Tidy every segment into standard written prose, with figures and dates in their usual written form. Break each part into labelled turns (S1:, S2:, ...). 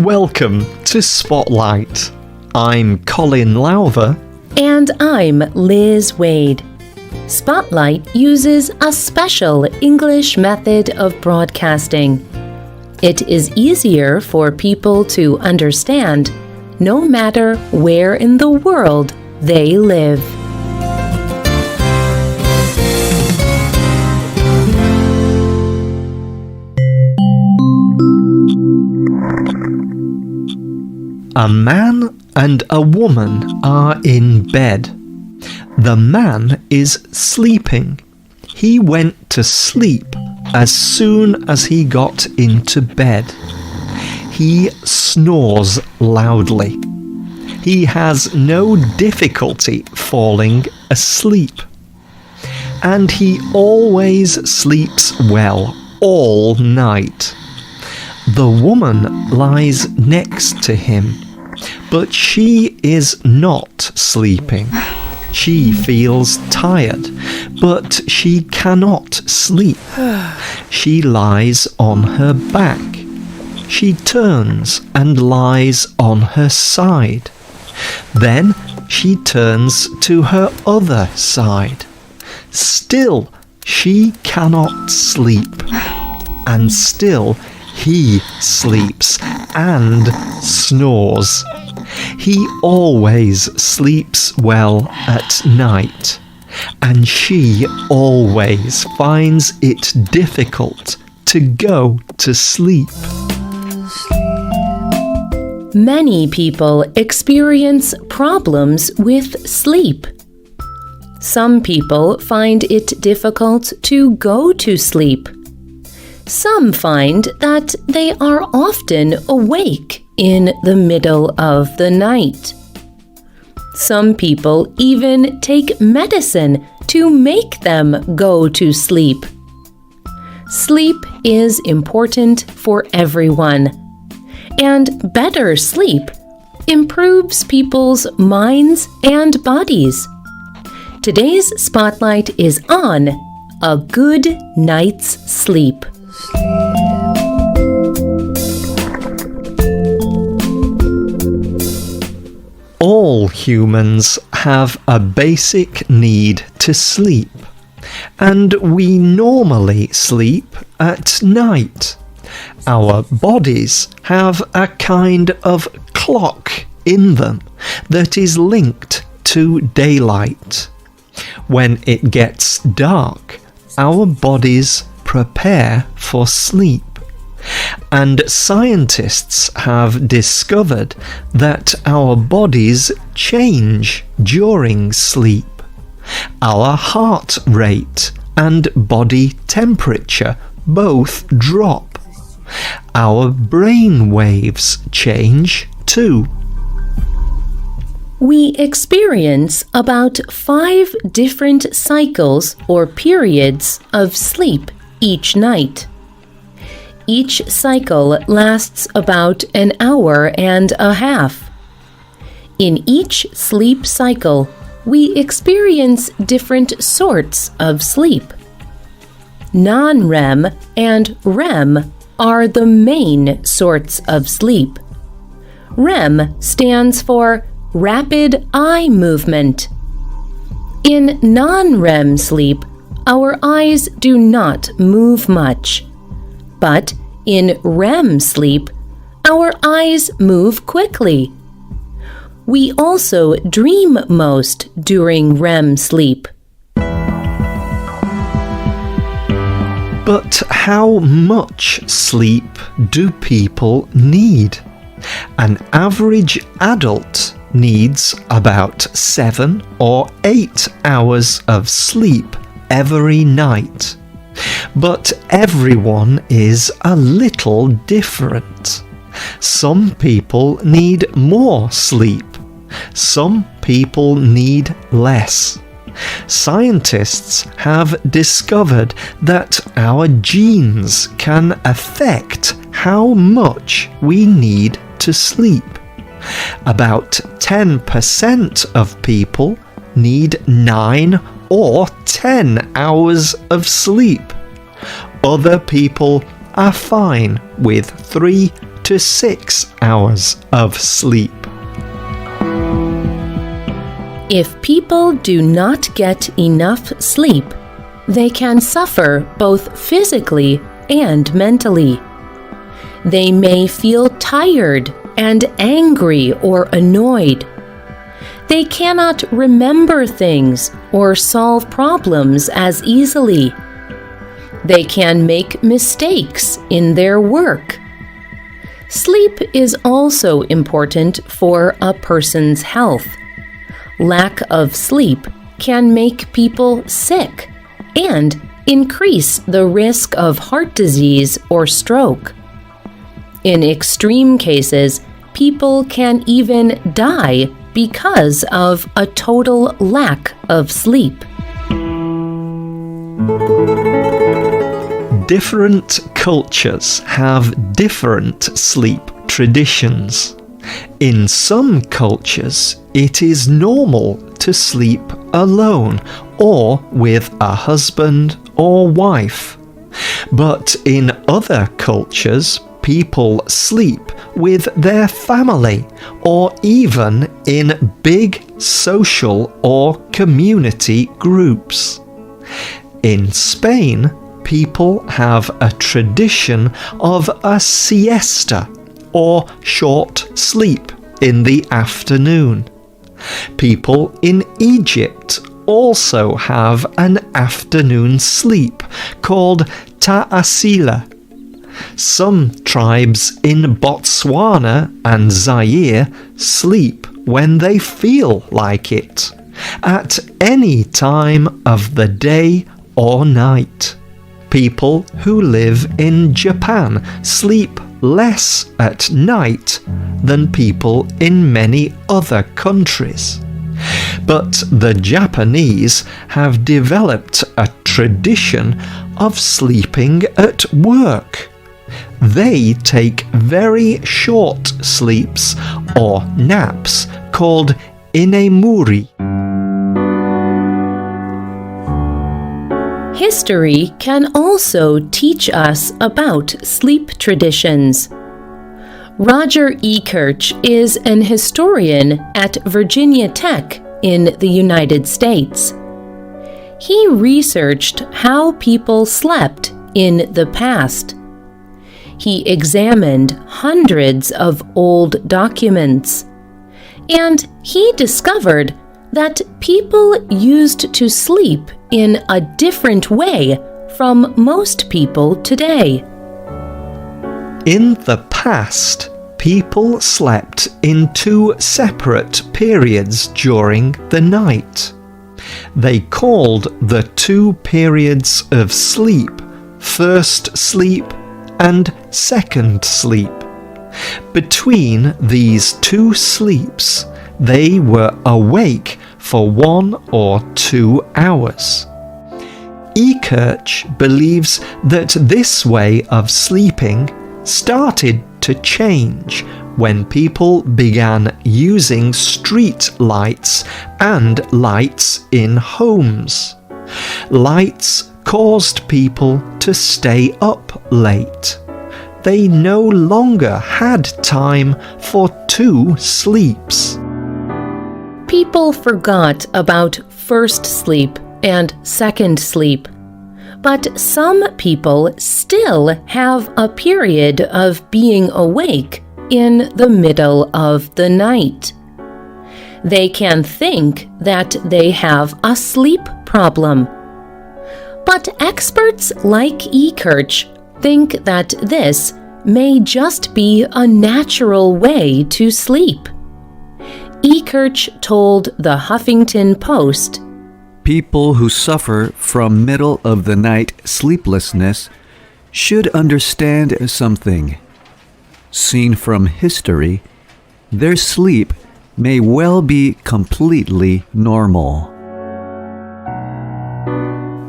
S1: Welcome to Spotlight. I'm Colin Lowther.
S2: And I'm Liz Wade. Spotlight uses a special English method of broadcasting. It is easier for people to understand no matter where in the world they live.
S1: A man and a woman are in bed. The man is sleeping. He went to sleep as soon as he got into bed. He snores loudly. He has no difficulty falling asleep. And he always sleeps well all night. The woman lies next to him, but she is not sleeping. She feels tired, but she cannot sleep. She lies on her back. She turns and lies on her side. Then she turns to her other side. Still, she cannot sleep. And still, he sleeps and snores. He always sleeps well at night, and she always finds it difficult to go to sleep.
S2: Many people experience problems with sleep. Some people find it difficult to go to sleep. Some find that they are often awake in the middle of the night. Some people even take medicine to make them go to sleep. Sleep is important for everyone, and better sleep improves people's minds and bodies. Today's spotlight is on a good night's sleep.
S1: All humans have a basic need to sleep, and we normally sleep at night. Our bodies have a kind of clock in them that is linked to daylight. When it gets dark, our bodies prepare for sleep. And scientists have discovered that our bodies change during sleep. Our heart rate and body temperature both drop. Our brain waves change too.
S2: We experience about 5 different cycles or periods of sleep each night. Each cycle lasts about an hour and a half. In each sleep cycle, we experience different sorts of sleep. Non-REM and REM are the main sorts of sleep. REM stands for rapid eye movement. In non-REM sleep, our eyes do not move much. But in REM sleep, our eyes move quickly. We also dream most during REM sleep.
S1: But how much sleep do people need? An average adult needs about 7 or 8 hours of sleep every night. But everyone is a little different. Some people need more sleep. Some people need less. Scientists have discovered that our genes can affect how much we need to sleep. About 10% of people need 9 or 10 hours of sleep. Other people are fine with 3 to 6 hours of sleep.
S2: If people do not get enough sleep, they can suffer both physically and mentally. They may feel tired and angry or annoyed. They cannot remember things or solve problems as easily. They can make mistakes in their work. Sleep is also important for a person's health. Lack of sleep can make people sick and increase the risk of heart disease or stroke. In extreme cases, people can even die because of a total lack of sleep.
S1: Different cultures have different sleep traditions. In some cultures, it is normal to sleep alone or with a husband or wife. But in other cultures, people sleep with their family or even in big social or community groups. In Spain, people have a tradition of a siesta or short sleep in the afternoon. People in Egypt also have an afternoon sleep called ta'asila. Some tribes in Botswana and Zaire sleep when they feel like it, at any time of the day or night. People who live in Japan sleep less at night than people in many other countries. But the Japanese have developed a tradition of sleeping at work. They take very short sleeps or naps called inemuri.
S2: History can also teach us about sleep traditions. Roger Ekirch is an historian at Virginia Tech in the United States. He researched how people slept in the past. He examined hundreds of old documents, and he discovered that people used to sleep in a different way from most people today.
S1: In the past, people slept in 2 separate periods during the night. They called the 2 periods of sleep first sleep and second sleep. Between these 2 sleeps, they were awake for 1 or 2 hours. Ekirch believes that this way of sleeping started to change when people began using street lights and lights in homes. Lights caused people to stay up late. They no longer had time for 2 sleeps.
S2: People forgot about first sleep and second sleep, but some people still have a period of being awake in the middle of the night. They can think that they have a sleep problem. But experts like Ekirch think that this may just be a natural way to sleep. Ekirch told the Huffington Post,
S3: "People who suffer from middle-of-the-night sleeplessness should understand something. Seen from history, their sleep may well be completely normal."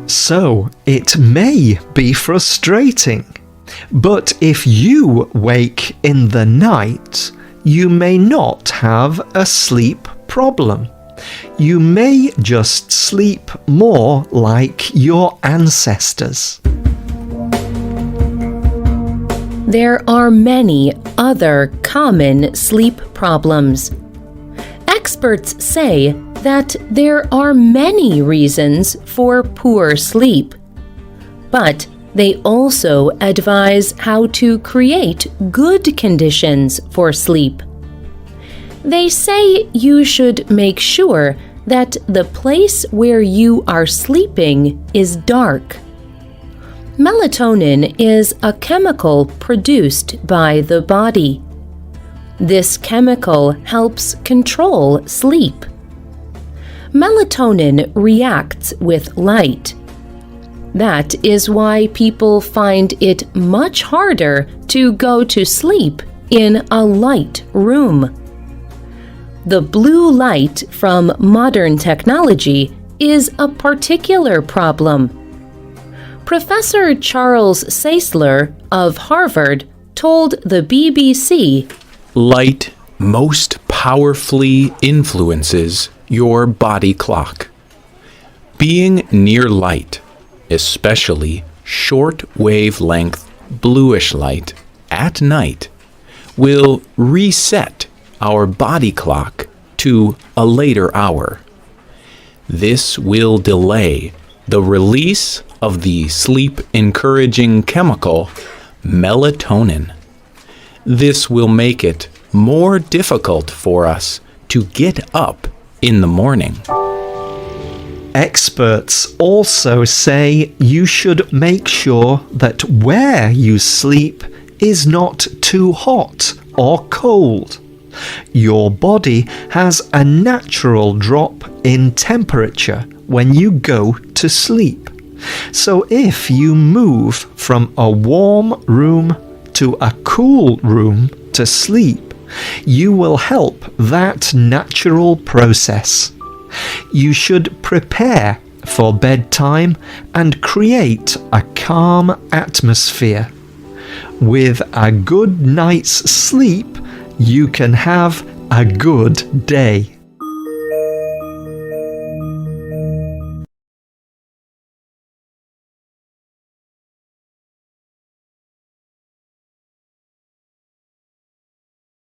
S1: So it may be frustrating, but if you wake in the night, you may not have a sleep problem. You may just sleep more like your ancestors.
S2: there are many other common sleep problems. Experts say that there are many reasons for poor sleep, but they also advise how to create good conditions for sleep. They say you should make sure that the place where you are sleeping is dark. Melatonin is a chemical produced by the body. This chemical helps control sleep. Melatonin reacts with light. That is why people find it much harder to go to sleep in a light room. The blue light from modern technology is a particular problem. Professor Charles Czeisler of Harvard told the BBC,
S4: "Light most powerfully influences your body clock. Being near light, especially short wavelength bluish light at night, will reset our body clock to a later hour. This will delay the release of the sleep-encouraging chemical melatonin. This will make it more difficult for us to get up in the morning."
S1: Experts also say you should make sure that where you sleep is not too hot or cold. Your body has a natural drop in temperature when you go to sleep. So if you move from a warm room to a cool room to sleep, you will help that natural process. You should prepare for bedtime and create a calm atmosphere. With a good night's sleep, you can have a good day.